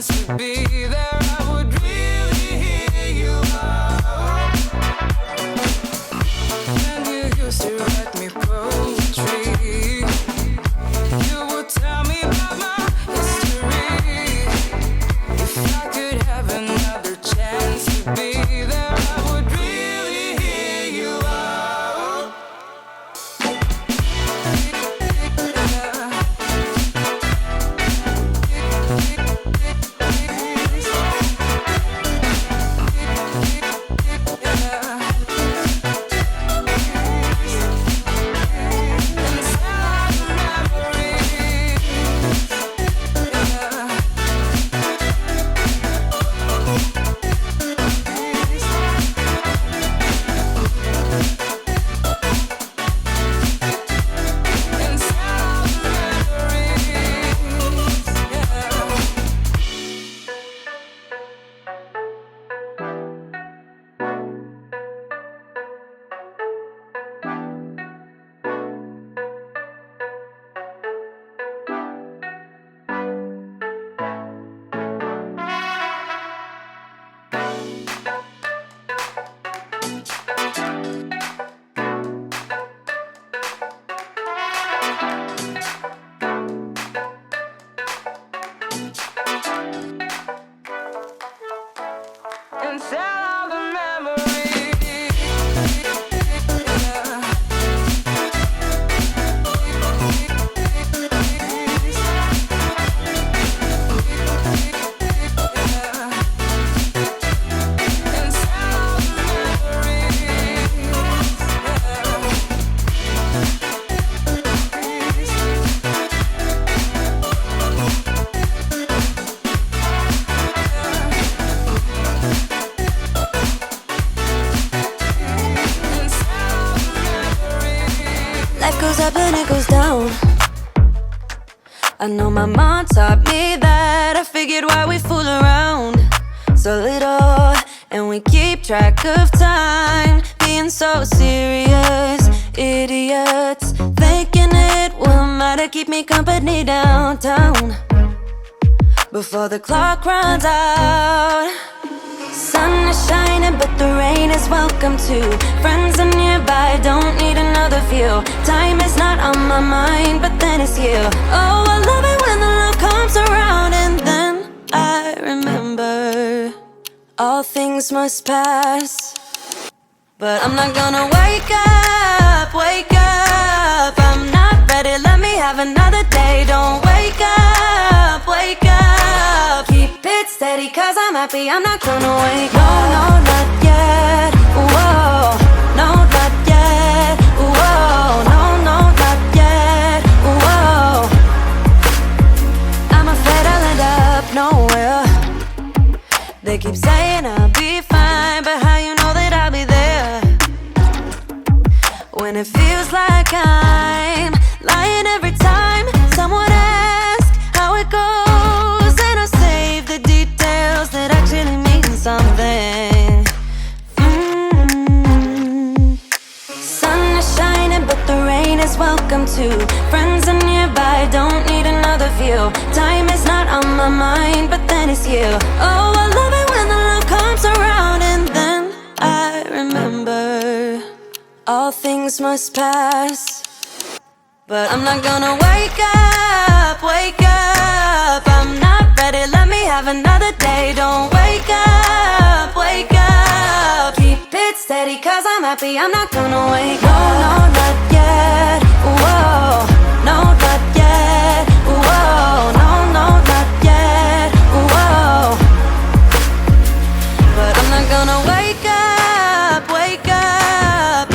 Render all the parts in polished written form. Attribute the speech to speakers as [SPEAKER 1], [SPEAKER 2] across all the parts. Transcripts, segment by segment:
[SPEAKER 1] chance to be there, I would really hear you out. And you used to write me poetry. You would tell me about my history. If I could have another chance to be there, I would really hear you out. And sell all the memories. And sell all the
[SPEAKER 2] Life goes up and it goes down. I know my mom taught me that. I figured why we fool around so little, and we keep track of time, being so serious. Idiots thinking it will matter, keep me company downtown before the clock runs out. Sun is shining, but the rain is welcome too. Friends are nearby, don't need another view. Time is not on my mind, but then it's you. Oh, I love it when the love comes around, and then I remember all things must pass. But I'm not gonna wake up, wake up. I'm not ready, let me have another day. Don't wake up, wake up. Keep it steady, cause I'm happy, I'm not gonna wake up. No, no, not yet, whoa. No, not yet, whoa. No, no, not yet, whoa. I'm afraid I'll end up nowhere. They keep saying I'll be fine, but how you know that I'll be there when it feels like I'm lying every time someone asks how it goes, and I save the details that actually mean something. Sun is shining, but the rain is welcome too. Friends are nearby, don't need another view. Time is not on my mind, but then it's you. Oh, I love it when the love comes around, and then I remember all things must pass. But I'm not gonna wake up, wake up. I'm not ready, let me have another day. Don't wake up, wake up. Keep it steady, cause I'm happy, I'm not gonna wake up. No, no, not yet, whoa. No, not yet, whoa. No, no, not yet, whoa. But I'm not gonna wake up, wake up.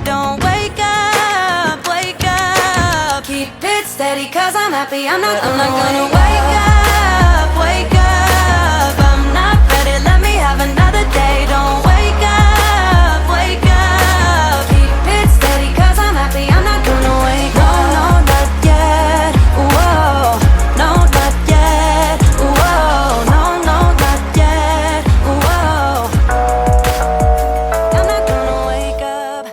[SPEAKER 2] Don't wake up, wake up. Keep it steady, cause I'm happy, I'm not gonna wake up, wake up. I'm not ready, let me have another day. Don't wake up, wake up. Keep it steady, cause I'm happy, I'm not gonna wake up. No, no, not yet, whoa. No, not yet, whoa. No, no, not yet, whoa. I'm not gonna wake up.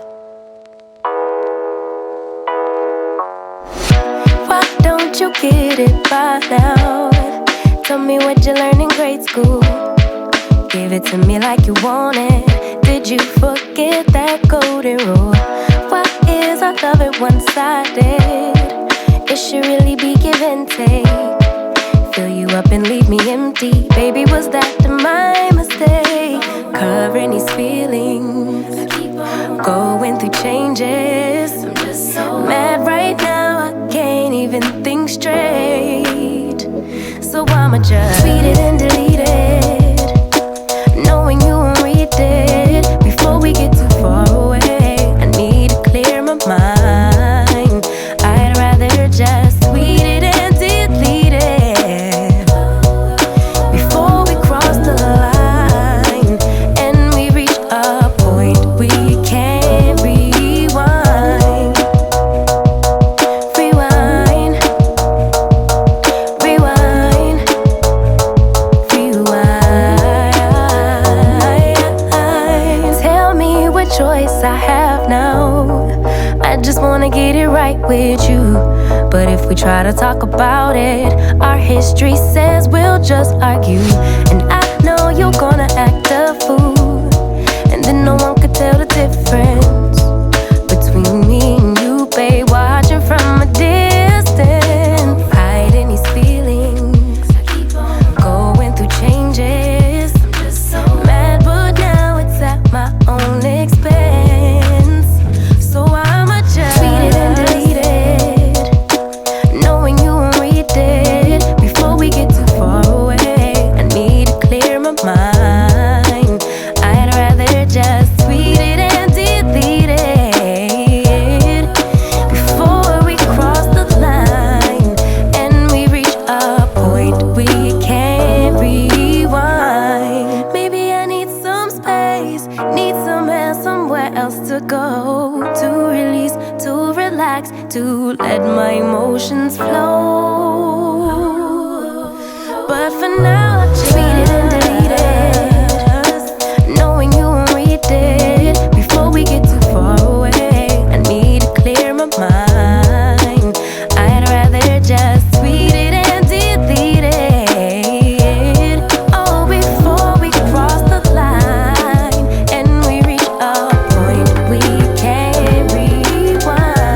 [SPEAKER 3] Why don't you get it by now? Tell me what you learned in grade school. Give it to me like you want it. Did you forget that golden rule? Why is our love at one-sided? It should really be give and take. Fill you up and leave me empty. Baby, was that my mistake? Covering these feelings, going through changes. I'm just so mad right now, I can't even think straight. So I'ma just tweet it and delete it, knowing you won't read it before we get too far away. I need to clear my mind. I'd rather just tweet it and delete it before we cross the line and we reach a point we can't rewind. Rewind, rewind, rewind. Tell me what choice I have now. I just wanna get it right with you. But if we try to talk about it, our history says we'll just argue. And I know you're gonna act a fool, and then no one could tell the difference between me and you, babe. Watching from a distance, hiding these feelings, going through changes. I'm just so mad, but now it's at my own expense. So I'ma just tweet it and delete it, knowing you won't read it before we get too far away. I need to clear my mind. I'd rather just tweet it and delete it before we cross the line and we reach a point we can't rewind. Maybe I need some space, need somewhere, somewhere else to go, to release, to relax, to let my emotions flow. But for now, I just tweet it and delete it, knowing you won't read it before we get too far away. I need to clear my mind. I'd rather just tweet it and delete it, oh, before we cross the line and we reach a point we can't rewind.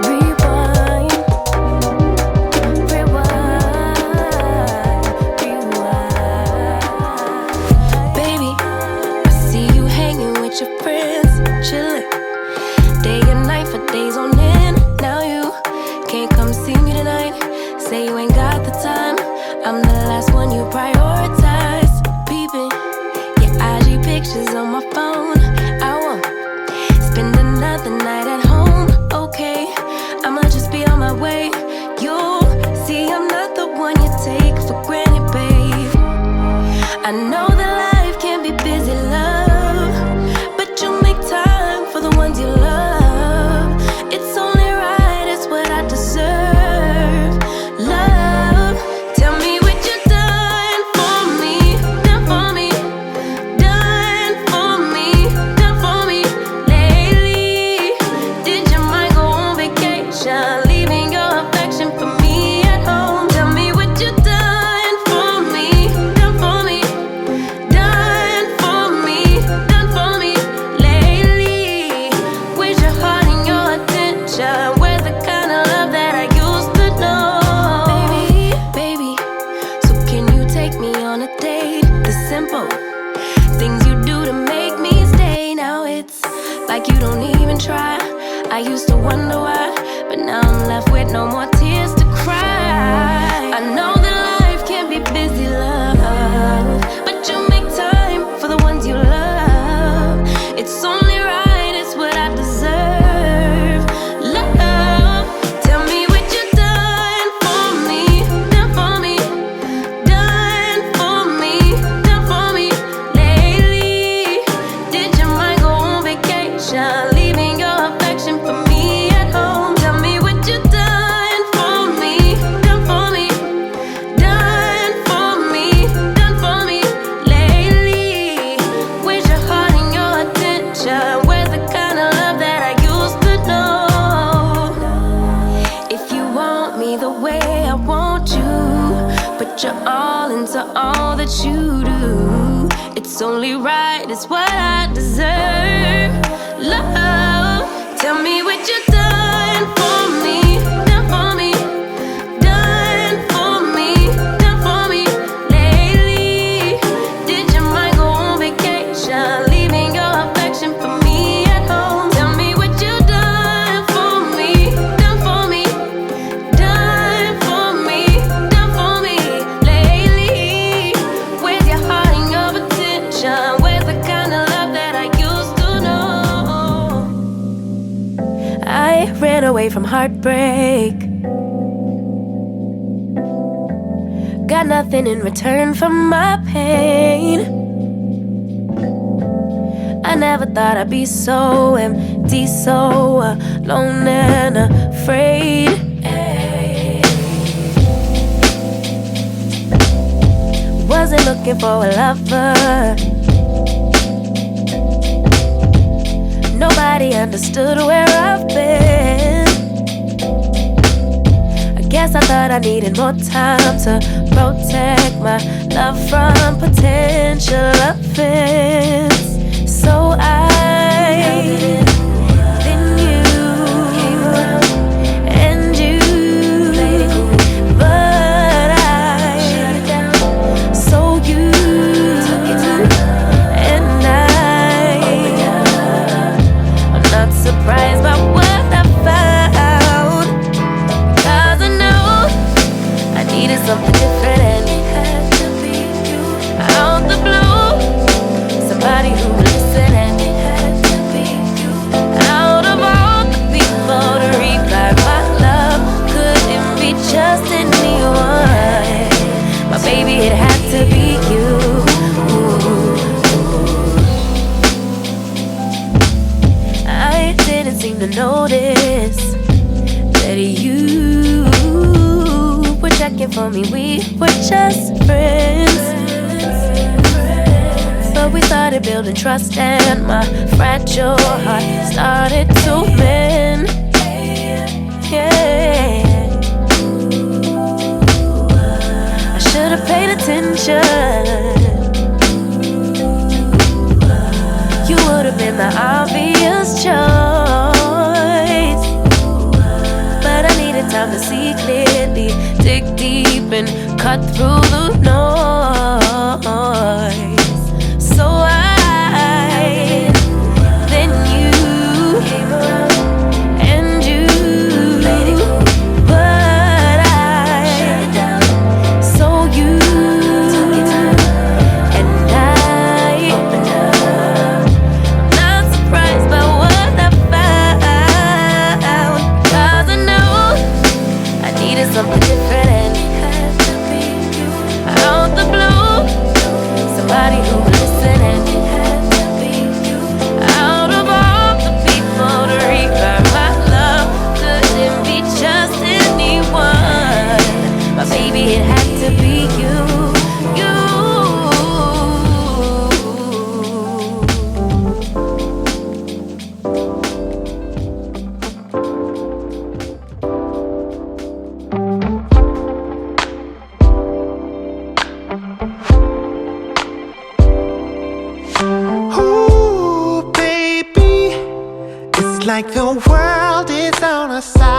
[SPEAKER 3] Rewind, rewind. Baby, I see you hanging with your friends, chillin', day and night for days on end. Now you can't come see me tonight. Say you ain't got the time. I'm the last one you prioritize. Peeping your IG pictures on my phone. I won't spend another night at home. Okay, I'ma just be on my way. You'll see I'm not the one you take for granted, babe. I know that life can be busy, love, but you make time for the ones you love. It's only right, it's what I deserve. Love, tell me what you done for me, done for me, done for me, done for me lately. Did your mind go on vacation, leaving your affection for me at home? Tell me what you done for me, done for me, done for me, done for me lately. Where's your heart and your attention? Where's the kind of love that I used to know? Baby, so can you take me on a date? The simple things you do to make me stay. Now it's like you don't even try. I used to wonder why, but now I'm left with no more tears to cry. I know that life can be busy, love, but you make time for the ones you love. It's only right, it's what I deserve. Love, tell me what you done for me, done for me, done for me, done for me lately. Did your mind go on vacation, leaving your affection for me at home? Tell me what you done put your all into all that you do. It's only right, it's what I deserve. Love, tell me what you done for me, done for me, done for me, done for me lately. Did your mind go on vacation, leaving your affection for me at home? Tell me what you done for me, done for me, done for me, done for me lately. Where's your heart and your attention? Where's the kind of love that I used to know? I ran away from heartbreak, got nothing in return for my pain. I never thought I'd be so empty, so alone and afraid. Wasn't looking for a lover, nobody understood where I've been. I guess I thought I needed more time to protect my love from potential offense. So then you came around and you, but I shut it down. So you and I'm not surprised by what I found, 'cause I know I needed something different, and it had to be you. Out the blue, somebody who listened, and it had to be you. Out of all the people to reply my love, couldn't be just anyone. My baby, it had to be you. I didn't seem to notice that you were checking for me. We were just friends, but we started building trust, and my fragile heart started to mend. Yeah, I should have paid attention. You would have been the obvious choice, but I needed time to see clearly, dig deep and cut through the noise. So then you came around and you, but I shut it down. So you took your time, and I'm not surprised by what I found, 'cause I know I needed something different, and it had to be you. Out the blue, somebody who listened, and it had to be you. Out of all the people to revive my love, couldn't be just anyone. My baby, it had to be you.
[SPEAKER 4] Ooh, baby, it's like the world is on a side.